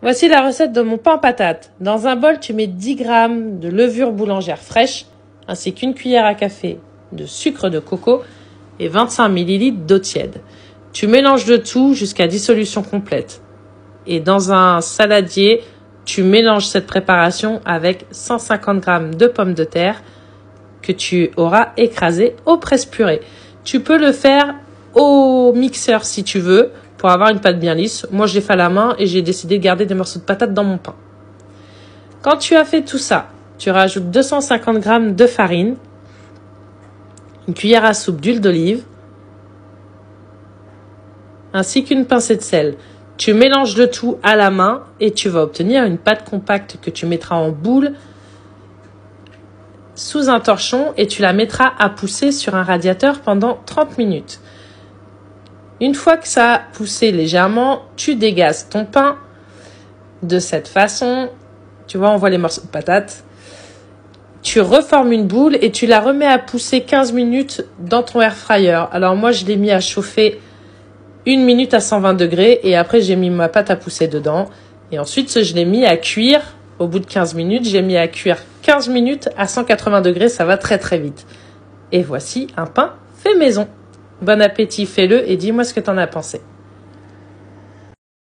Voici la recette de mon pain patate. Dans un bol, tu mets 10 g de levure boulangère fraîche, ainsi qu'une cuillère à café de sucre de coco et 25 ml d'eau tiède. Tu mélanges le tout jusqu'à dissolution complète. Et dans un saladier, tu mélanges cette préparation avec 150 g de pommes de terre que tu auras écrasées au presse-purée. Tu peux le faire au mixeur si tu veux, pour avoir une pâte bien lisse. Moi, je l'ai fait à la main et j'ai décidé de garder des morceaux de patates dans mon pain. Quand tu as fait tout ça, tu rajoutes 250 g de farine, une cuillère à soupe d'huile d'olive, ainsi qu'une pincée de sel. Tu mélanges le tout à la main et tu vas obtenir une pâte compacte que tu mettras en boule sous un torchon et tu la mettras à pousser sur un radiateur pendant 30 minutes. Une fois que ça a poussé légèrement, tu dégazes ton pain de cette façon. Tu vois, on voit les morceaux de patates. Tu reformes une boule et tu la remets à pousser 15 minutes dans ton air fryer. Alors moi, je l'ai mis à chauffer 1 minute à 120 degrés et après, j'ai mis ma pâte à pousser dedans. Et ensuite, je l'ai mis à cuire. Au bout de 15 minutes, j'ai mis à cuire 15 minutes à 180 degrés. Ça va très très vite. Et voici un pain fait maison. Bon appétit, fais-le et dis-moi ce que t'en as pensé.